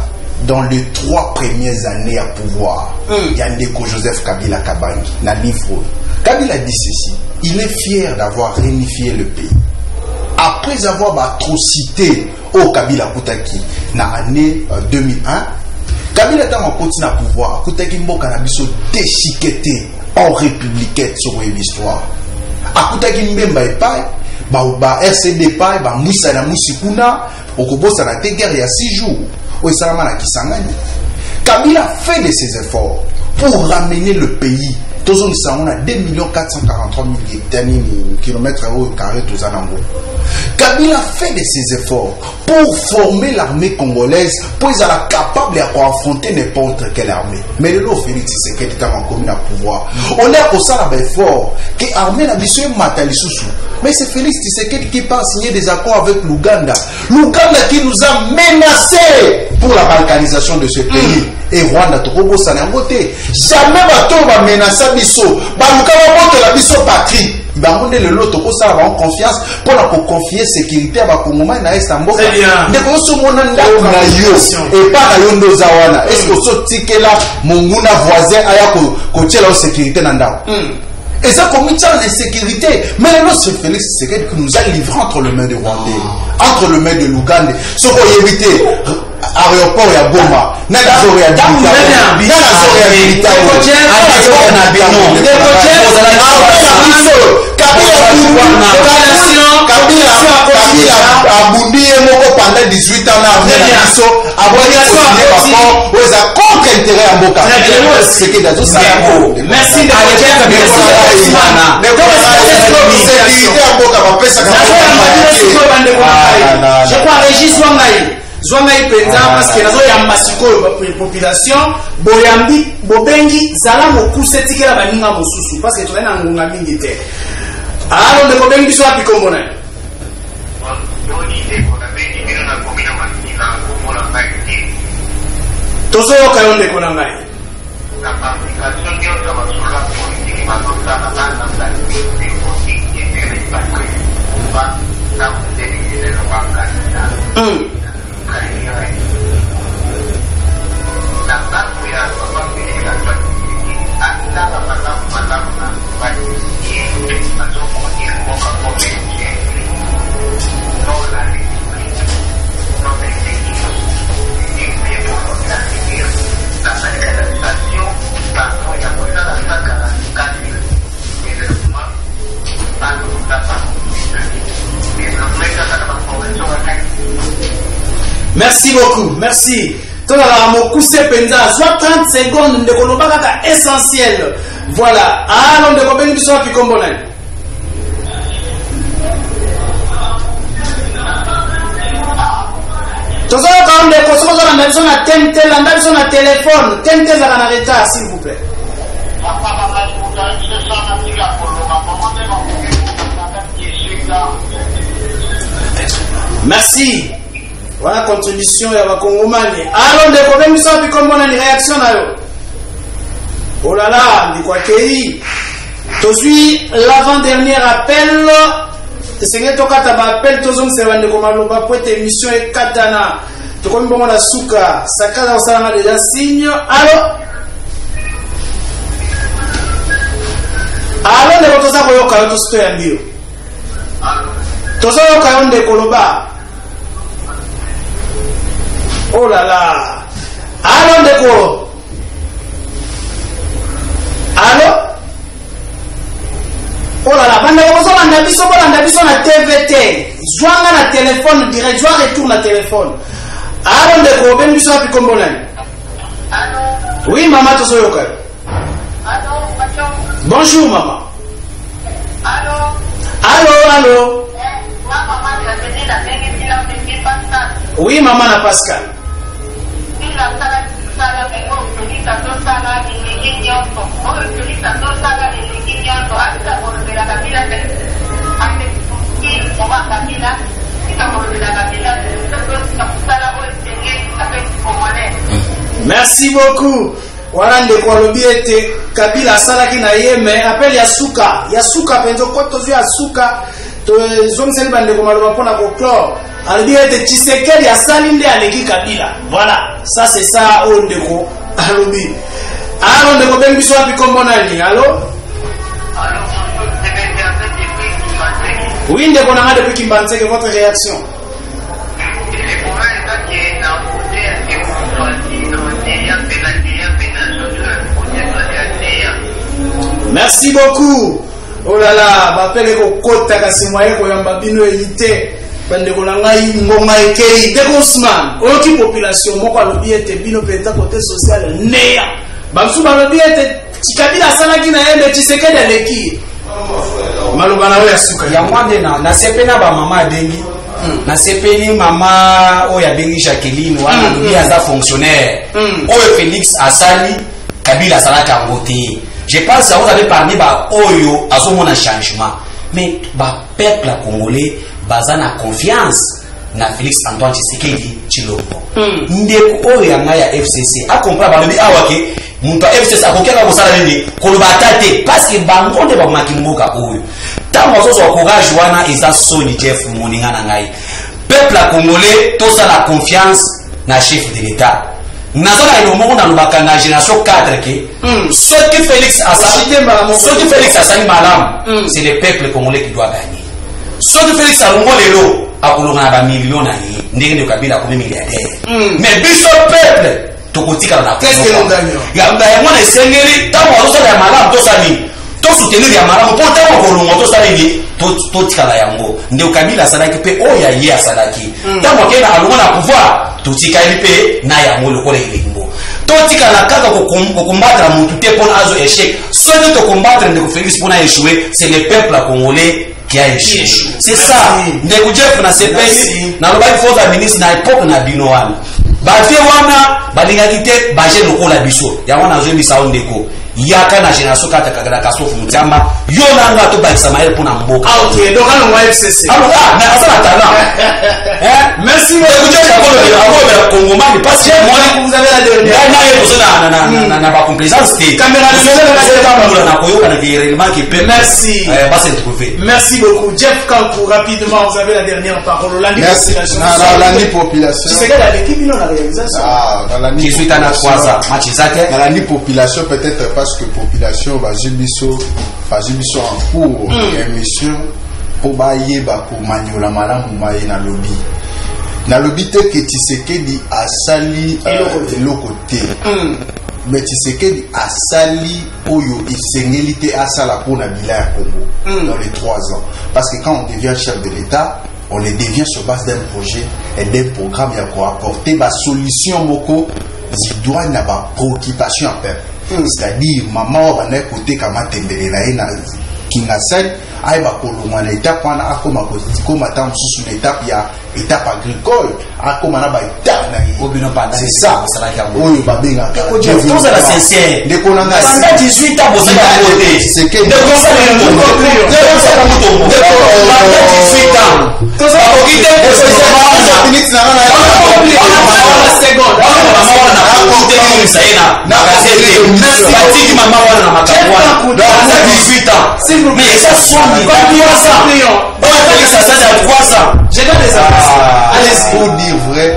dans les 3 premières années à pouvoir, il y a Ndeko Joseph Kabila Kabangi, dans le livre. Kabila dit ceci, il est fier d'avoir réunifié le pays. Après avoir atrocité au Kabila Koutaki dans l'année 2001, Kabila est en continue à pouvoir. Koutaki Mboka n'a biso déchiqueté en républicaine sur l'histoire. Koutaki Mbemba et Paï, RCD Paï, Moussa na Moussikuna, Okobosa na guerre il y a 6 jours. Oisalama na Kisangani. Kabila fait de ses efforts pour ramener le pays. Tous on a 2 443 000 kilomètres carrés tous en Angola. Kabila fait de ses efforts pour former l'armée congolaise pour qu'ils soient capables d'affronter n'importe quelle armée. Mais le lot Félix Tshisekedi est en commun à pouvoir. On est pour ça l'effort que l'armée n'a besoin de matali sous. Mais c'est Félix Tshisekedi qui part signer des accords avec l'Ouganda. L'Ouganda qui nous a menacés pour la balkanisation de ce pays. Et Rwanda, Tokobo Sanangote. Jamais bateau va menacer Bisso. Baluka va monter la Bisso patrie. Il va monter le lot, Toko ça va en confiance pour confier sécurité à Bakongoma et à Estambo. Très bien. De quoi ce monde et pas à Yondo Zawana. Est-ce que ce ticket là, mon voisin a coaché la sécurité Nanda? Et ça comme une de sécurité. Mais là, c'est Félix Tshisekedi qui nous a livré entre les mains de Rwandais, entre les mains de l'Ouganda. Ce qu'on a évité, aéroport et à Goma, n'a pas pendant 18 ans merci je crois Régis Zwangai penza parce que nazo yamba sikoyo population boyambi bobengi zala mokuse tikela baninga mosusu parce que tolena ngunga mingi te alors de bobengi biso api kombona tozo kayonde kona ngai la participation de la basura politique mazota na banda politique et va na mudeli de banka Merci beaucoup, merci. Soit 30 secondes de Kolobaka essentiel. Voilà. Allons de Koben Bissou qui combonne. Tous les gens de Kosovo dans la maison à Temtel, la maison à téléphone, Temtel dans la retard, s'il vous plaît. Merci. Voilà contribution ya bakongomani. Alors de problème ça puis comme on a une réaction là. Oh là là, ndi kwa kei. Tozui l'avant-dernier appel. Tesenge toka ta ba appel tozong se bande ko maloba pour cette émission et katana. To komi bongo na suka, sakala osala déjà signe. Alors de toza ko yoka to sto ya mbio. Toza yoka yonde koloba. Oh là là. Allô Ndeko. Allô. Oh là là. Banda ko so banda biso na TVT. Zwanga na téléphone direct, zwa retour na téléphone. Allô Ndeko, ben biso api kombona. Allô. Oui maman to so yoka. Allô, bonjour maman. Allô. Allô. Oui maman na Pascal. Merci beaucoup. Voilà ndeko alobi ete Kabila salaki na ye mais appel ya suka penzo koto ya suka tozomiseli bandeko maloba mpona koclore alobi ete Tshisekedi asali nde aleki Kabila. Voilà, ça c'est ça oyo ndeko alobi. Alors ndeko bengi biso wapi kombo nani? Allo? Oui, ndeko nanga depuis Kimbanzeke, votre réaction? Merci beaucoup. Oh là là, bapele ko kota kasi moye ko yamba bino elite. Bande ko ngai ngoma ekei de Ousmane. Oki population moko alobi ete bino penta côté social neya. Bamsu balobi ete Kabila salaki na yende Tshisekedi aleki. Maloba na oya suka. Ya mwande na sepena ba mama dengi. Na sepeli mama oya bengi Jacqueline wana lobi aza fonctionnaire. Oyo Félix asali Kabila salaka ngote. Je pense que vous avez parlé de Oyo, à ce moment changement. Mais le peuple congolais a la confiance dans Félix Antoine Tshisekedi Tshilombo. Ndeko Oyo ya FCC a compris que mon FCC a compris que parce que bangonde ba makimboka Oyo. Tant que vous avez courage wana eza Sony Jeff Moninga na ngai. Peuple congolais tous a la confiance dans le chef de l'État. Nazona ilo mongo na lubaka génération 4 qui ce que Félix Assani Malam, c'est le peuple congolais qui doit gagner. Ce que Félix Alongo lelo akolonga na ba millions na ye ndenge de Kabila comme milliardaire. Mais biso peuple tokotika na qu'est-ce que l'on gagne? Ya mwana esengeli tango azosa ya Malam tosali to soutenir ya Malam po tango kolongo tosali to tikala yango nde Kabila salaki pe oya ye asalaki tango kena alongo na pouvoir totikali pe na yango lokola elingo totikala kaka kokombattre mutu te pona azo échec soki tokombattre ndeko Félix pona échouer c'est le peuple congolais qui a échoué. C'est ça ndeko Jeff na sepesi na loba ifoza ministre na époque na bino wana bate wana balingaki te baje lokola biso yango na zo bisa ndeko yaka na génération kata kagala kasofu mutiamba yo nanga to ba Ismaël pour na mboka. Ah OK, donc on va FCC. Alors là, mais ça la talent. Merci beaucoup. Vous Congomani parce que moi vous avez la dernière. Na ba complaisance te. Caméra na koyoka na réellement qui peut merci. Pas se trouver. Merci beaucoup. Jeff Kankou rapidement vous avez la dernière parole. Merci. La population. Tu sais que la l'équipe il en a réalisation. Ah, dans la qui suit à 3 ans. Match Zake. Dans la population peut-être parce que population va jubiso en cours émission pour bailler pour maniola malamu maye na lobby te que Tshisekedi asali côté mais Tshisekedi asali oyo isengeli te asala pour na bila ya Congo dans les 3 ans parce que quand on devient chef de l'État on le devient sur base d'un projet et d'un programme pour apporter la solution moko zidouane na ba préoccupation à peuple. C'est-à-dire maman va na côté kama tembele na ina kingasani aiba kolongwa na étape wana akoma koma tant sous l'étape ya étape agricole akoma na ba étape na c'est ça oyo babenga tous à la sincère de konanga pendant 18 ans vous êtes côté c'est que de comme ça le monde pendant 18 ans tous ça okite minutes na na seconde mama wana na saina na gazette batiki mama wana na makabwana dans 18 ans mais ça soit j'ai dans les allez pour dire vrai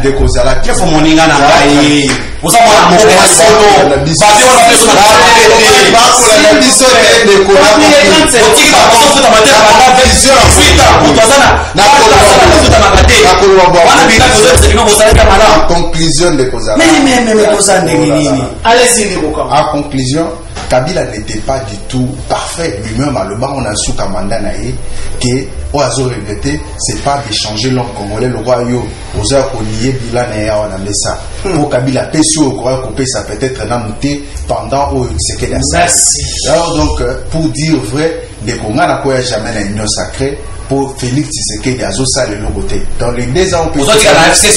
de cause à la qu'il faut moninga na ngai vous avez un mot de solo babi wana peso na la biso de kola otiki ba koso ta matera ba vision fuita utazana na kola makate wana bika kozo sekino bosala mala conclusion de cause mais koza nini allez-y ndeko en conclusion Kabila n'était pas du tout parfait lui-même à le bas on a sous commandant naïe que oiseau regretté c'est pas de changer l'homme congolais le roi yo aux heures qu'on y est bilan et on a mis ça pour Kabila pécho au courant couper ça peut-être n'amouté pendant au c'est qu'elle a merci alors donc pour dire vrai des Congolais n'a quoi jamais la union sacrée pour Félix Tshisekedi azosa le logoté dans les 2 ans on peut merci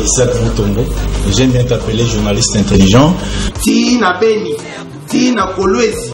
Isaac Mutombo, j'aime bien t'appeler journaliste intelligent. Tina Beni, Tina Kolwezi.